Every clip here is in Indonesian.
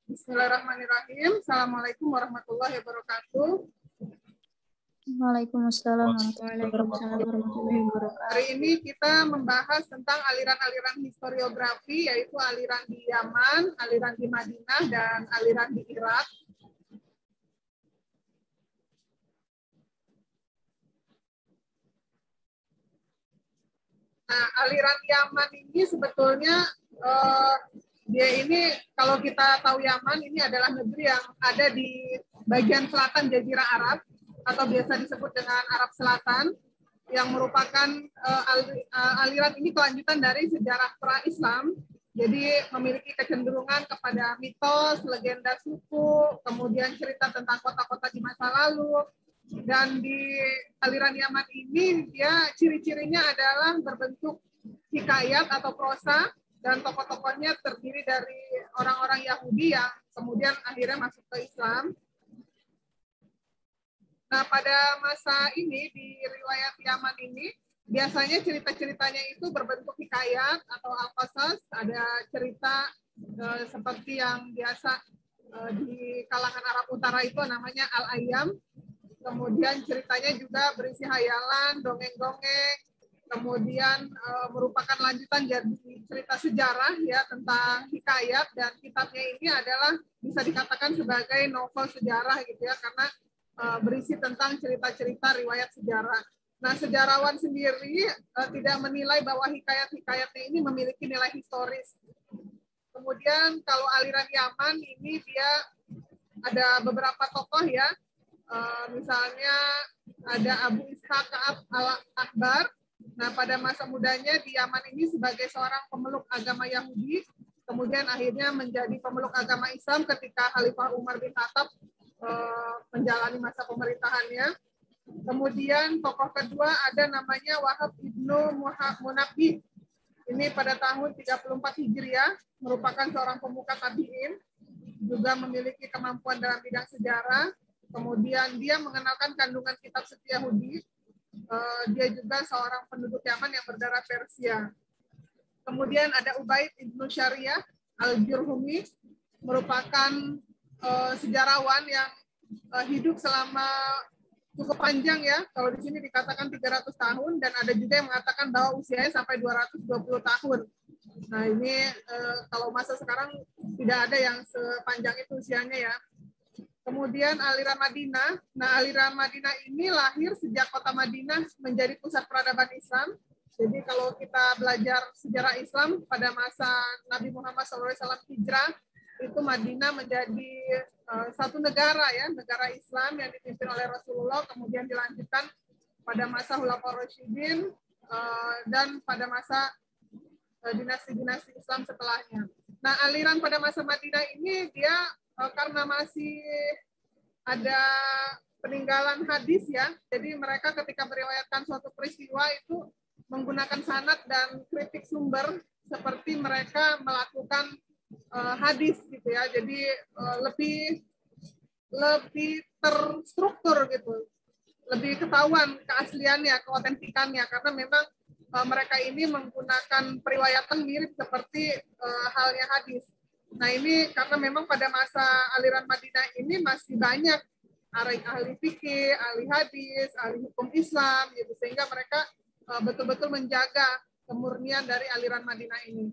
Bismillahirrahmanirrahim. Assalamualaikum warahmatullahi wabarakatuh. Waalaikumsalam warahmatullahi wabarakatuh. Hari ini kita membahas tentang aliran-aliran historiografi, yaitu aliran di Yaman, aliran di Madinah, dan aliran di Irak. Nah, aliran Yaman ini sebetulnya dia ini, kalau kita tahu Yaman ini adalah negeri yang ada di bagian selatan Jazirah Arab atau biasa disebut dengan Arab Selatan, yang merupakan aliran ini kelanjutan dari sejarah pra-Islam. Jadi memiliki kecenderungan kepada mitos, legenda suku, kemudian cerita tentang kota-kota di masa lalu. Dan di aliran Yaman ini dia ciri-cirinya adalah berbentuk hikayat atau prosa, dan tokoh-tokohnya terdiri dari orang-orang Yahudi yang kemudian akhirnya masuk ke Islam. Nah, pada masa ini di riwayat Yaman ini biasanya cerita-ceritanya itu berbentuk hikayat atau al-qasas, ada cerita seperti yang biasa di kalangan Arab Utara itu namanya al-ayyam. Kemudian ceritanya juga berisi hayalan, dongeng-dongeng, kemudian merupakan lanjutan dari cerita sejarah ya tentang hikayat, dan kitabnya ini adalah bisa dikatakan sebagai novel sejarah gitu ya, karena berisi tentang cerita-cerita riwayat sejarah. Nah, sejarawan sendiri tidak menilai bahwa hikayat-hikayatnya ini memiliki nilai historis. Kemudian kalau aliran Yaman ini dia ada beberapa tokoh ya, misalnya ada Abu Ishaq Ka'ab al-Ahbar. Nah, pada masa mudanya di Yaman ini sebagai seorang pemeluk agama Yahudi, kemudian akhirnya menjadi pemeluk agama Islam ketika Khalifah Umar bin Khattab menjalani masa pemerintahannya. Kemudian tokoh kedua ada namanya Wahab ibnu Munabbih. Ini pada tahun 34 Hijriah, merupakan seorang pemuka tabi'in, juga memiliki kemampuan dalam bidang sejarah. Kemudian dia mengenalkan kandungan kitab suci Yahudi. Dia juga seorang penduduk Yaman yang berdarah Persia. Kemudian ada Ubaid ibnu Syariah al-Jurhumi, merupakan sejarawan yang hidup selama cukup panjang ya. Kalau di sini dikatakan 300 tahun, dan ada juga yang mengatakan bahwa usianya sampai 220 tahun. Nah, ini kalau masa sekarang tidak ada yang sepanjang itu usianya ya. Kemudian aliran Madinah. Nah, aliran Madinah ini lahir sejak kota Madinah menjadi pusat peradaban Islam. Jadi kalau kita belajar sejarah Islam pada masa Nabi Muhammad SAW hijrah, itu Madinah menjadi satu negara ya, negara Islam yang dipimpin oleh Rasulullah, kemudian dilanjutkan pada masa Khulafaur Rasyidin dan pada masa dinasti-dinasti Islam setelahnya. Nah, aliran pada masa Madinah ini dia karena masih ada peninggalan hadis ya, jadi mereka ketika meriwayatkan suatu peristiwa itu menggunakan sanad dan kritik sumber, seperti mereka melakukan hadis gitu ya, jadi lebih terstruktur gitu, lebih ketahuan keasliannya, keotentikannya, karena memang mereka ini menggunakan periwayatan mirip seperti halnya hadis. Nah, ini karena memang pada masa aliran Madinah ini masih banyak ahli fikih, ahli hadis, ahli hukum Islam gitu, sehingga mereka betul-betul menjaga kemurnian dari aliran Madinah ini.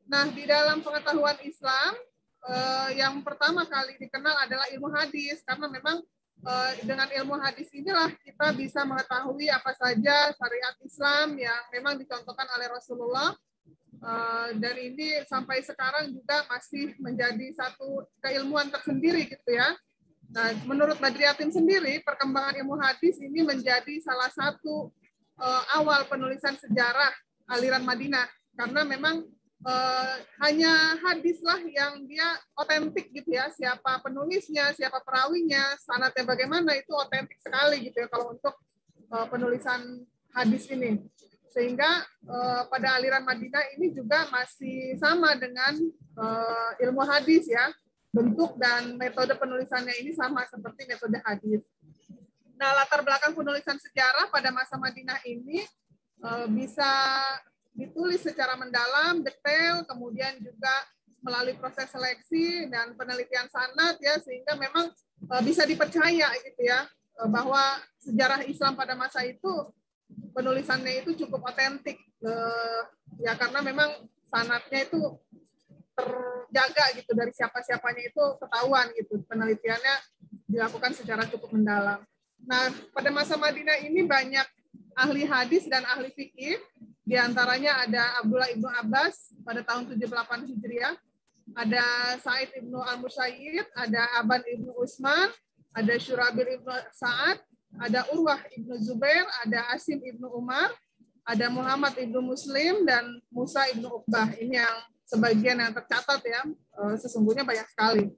Nah, di dalam pengetahuan Islam yang pertama kali dikenal adalah ilmu hadis, karena memang dengan ilmu hadis inilah kita bisa mengetahui apa saja syariat Islam yang memang dicontohkan oleh Rasulullah, dan ini sampai sekarang juga masih menjadi satu keilmuan tersendiri gitu ya. Nah, menurut Badriatin sendiri, perkembangan ilmu hadis ini menjadi salah satu awal penulisan sejarah aliran Madinah, karena memang hanya hadislah yang dia otentik gitu ya, siapa penulisnya, siapa perawinya, sanadnya bagaimana, itu otentik sekali gitu ya kalau untuk penulisan hadis ini. Sehingga pada aliran Madinah ini juga masih sama dengan ilmu hadis ya, bentuk dan metode penulisannya ini sama seperti metode hadis. Nah, latar belakang penulisan sejarah pada masa Madinah ini bisa ditulis secara mendalam, detail, kemudian juga melalui proses seleksi dan penelitian sanad ya, sehingga memang bisa dipercaya gitu ya, bahwa sejarah Islam pada masa itu penulisannya itu cukup otentik ya, karena memang sanadnya itu terjaga gitu, dari siapa-siapanya itu ketahuan gitu, penelitiannya dilakukan secara cukup mendalam. Nah, pada masa Madinah ini banyak ahli hadis dan ahli fikih, di antaranya ada Abdullah ibnu Abbas pada tahun 78 Hijriah, ada Sa'id ibnu Al-Musayyib, ada Aban ibnu Utsman, ada Syurabir ibnu Sa'ad, ada Urwah ibnu Zubair, ada Asim ibnu Umar, ada Muhammad ibnu Muslim, dan Musa ibnu Uqbah. Ini yang sebagian yang tercatat ya, sesungguhnya banyak sekali.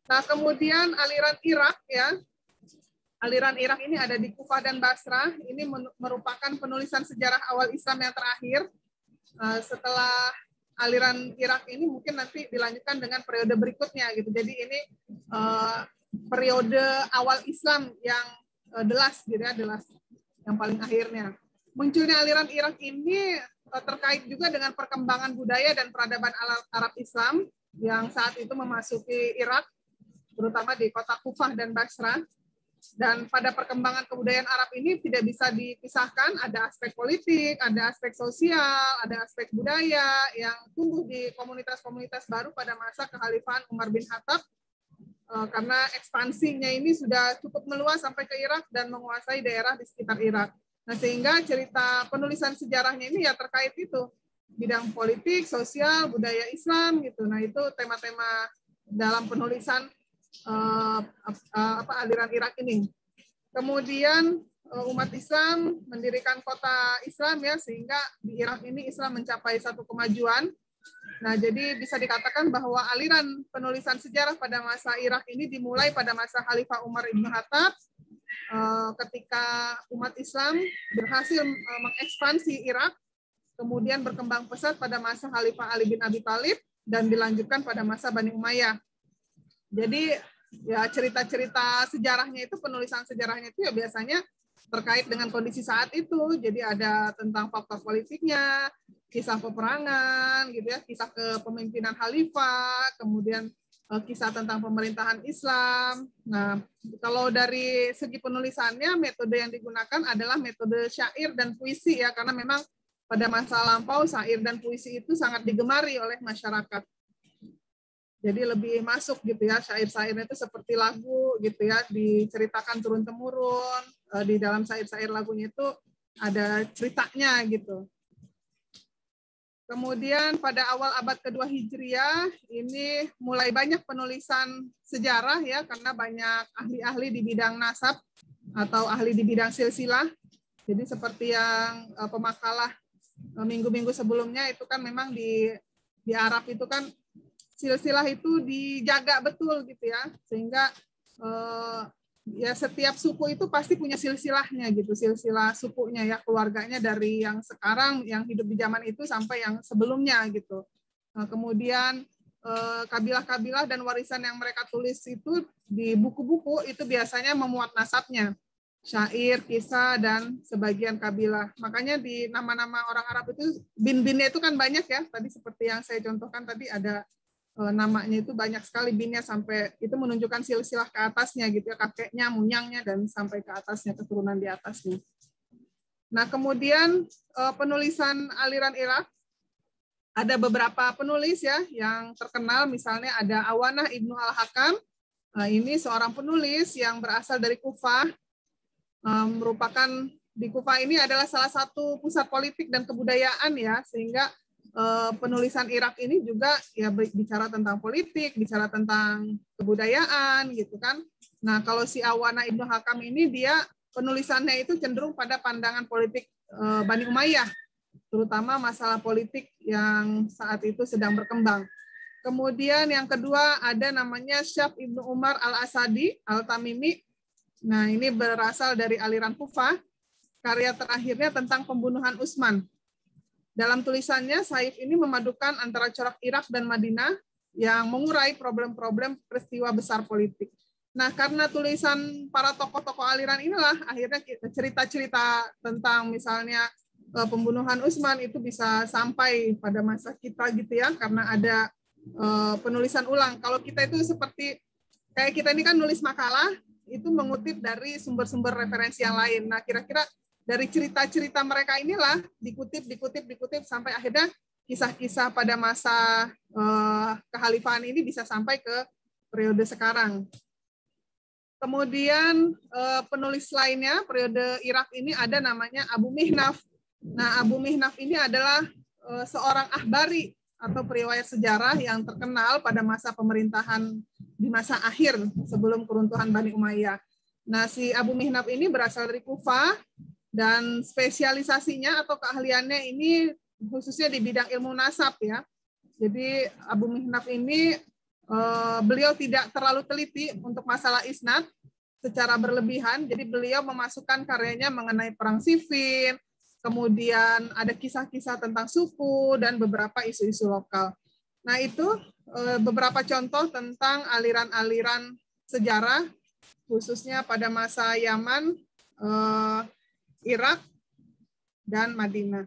Nah, kemudian aliran Irak ya, aliran Irak ini ada di Kufah dan Basrah. Ini merupakan penulisan sejarah awal Islam yang terakhir. Setelah aliran Irak ini mungkin nanti dilanjutkan dengan periode berikutnya gitu. Jadi ini periode awal Islam yang delas gitu ya, delas yang paling akhirnya. Munculnya aliran Irak ini terkait juga dengan perkembangan budaya dan peradaban Arab Islam yang saat itu memasuki Irak, terutama di kota Kufah dan Basrah. Dan pada perkembangan kebudayaan Arab ini tidak bisa dipisahkan, ada aspek politik, ada aspek sosial, ada aspek budaya yang tumbuh di komunitas-komunitas baru pada masa kekhalifahan Umar bin Khattab, karena ekspansinya ini sudah cukup meluas sampai ke Irak dan menguasai daerah di sekitar Irak. Nah, sehingga cerita penulisan sejarahnya ini ya terkait itu, bidang politik, sosial, budaya Islam gitu. Nah, itu tema-tema dalam penulisan aliran Irak ini. Kemudian umat Islam mendirikan kota Islam ya, sehingga di Irak ini Islam mencapai satu kemajuan. Nah, jadi bisa dikatakan bahwa aliran penulisan sejarah pada masa Irak ini dimulai pada masa Khalifah Umar ibn Khattab, ketika umat Islam berhasil mengekspansi Irak, kemudian berkembang pesat pada masa Khalifah Ali bin Abi Thalib, dan dilanjutkan pada masa Bani Umayyah. Jadi ya cerita-cerita sejarahnya itu, penulisan sejarahnya itu ya biasanya terkait dengan kondisi saat itu. Jadi ada tentang faktor politiknya, kisah peperangan gitu ya, kisah kepemimpinan khalifah, kemudian kisah tentang pemerintahan Islam. Nah, kalau dari segi penulisannya, metode yang digunakan adalah metode syair dan puisi ya, karena memang pada masa lampau syair dan puisi itu sangat digemari oleh masyarakat. Jadi lebih masuk gitu ya, syair-syairnya itu seperti lagu gitu ya, diceritakan turun-temurun. Di dalam syair-syair lagunya itu ada ceritanya gitu. Kemudian pada awal abad kedua Hijriah ini mulai banyak penulisan sejarah ya, karena banyak ahli-ahli di bidang nasab atau ahli di bidang silsilah. Jadi seperti yang pemakalah minggu-minggu sebelumnya itu kan memang di Arab itu kan silsilah itu dijaga betul gitu ya, sehingga ya setiap suku itu pasti punya silsilahnya gitu, silsilah sukunya ya, keluarganya dari yang sekarang yang hidup di zaman itu sampai yang sebelumnya gitu. Nah, kemudian kabilah-kabilah dan warisan yang mereka tulis itu di buku-buku itu biasanya memuat nasabnya, syair, kisah, dan sebagian kabilah. Makanya di nama-nama orang Arab itu bin-binnya itu kan banyak ya, tadi seperti yang saya contohkan tadi ada namanya itu banyak sekali binnya, sampai itu menunjukkan silsilah ke atasnya gitu ya, kakeknya, munyangnya, dan sampai ke atasnya, keturunan di atasnya. Nah, kemudian penulisan aliran Irak, ada beberapa penulis ya yang terkenal, misalnya ada Awanah Ibnu Al-Hakam. Nah, ini seorang penulis yang berasal dari Kufah, merupakan di Kufah ini adalah salah satu pusat politik dan kebudayaan ya, sehingga penulisan Irak ini juga ya bicara tentang politik, bicara tentang kebudayaan gitu kan. Nah, kalau si Awana Ibnu Hakam ini dia penulisannya itu cenderung pada pandangan politik Bani Umayyah, terutama masalah politik yang saat itu sedang berkembang. Kemudian yang kedua ada namanya Syaf Ibnu Umar Al-Asadi Al-Tamimi. Nah, ini berasal dari aliran Kufah. Karya terakhirnya tentang pembunuhan Utsman. Dalam tulisannya, Saif ini memadukan antara corak Irak dan Madinah yang mengurai problem-problem peristiwa besar politik. Nah, karena tulisan para tokoh-tokoh aliran inilah, akhirnya cerita-cerita tentang misalnya pembunuhan Utsman itu bisa sampai pada masa kita gitu ya, karena ada penulisan ulang. Kalau kita itu seperti kayak kita ini kan nulis makalah, itu mengutip dari sumber-sumber referensi yang lain. Nah, kira-kira dari cerita-cerita mereka inilah dikutip sampai akhirnya kisah-kisah pada masa kekhalifahan ini bisa sampai ke periode sekarang. Kemudian penulis lainnya periode Irak ini ada namanya Abu Mihnaf. Nah, Abu Mihnaf ini adalah seorang ahbari atau periwayat sejarah yang terkenal pada masa pemerintahan di masa akhir sebelum keruntuhan Bani Umayyah. Nah, si Abu Mihnaf ini berasal dari Kufah dan spesialisasinya atau keahliannya ini khususnya di bidang ilmu nasab ya. Jadi Abu Mihnaf ini beliau tidak terlalu teliti untuk masalah isnad secara berlebihan, jadi beliau memasukkan karyanya mengenai perang Siffin, kemudian ada kisah-kisah tentang suku dan beberapa isu-isu lokal. Nah, itu beberapa contoh tentang aliran-aliran sejarah khususnya pada masa Yaman, Irak, dan Madinah.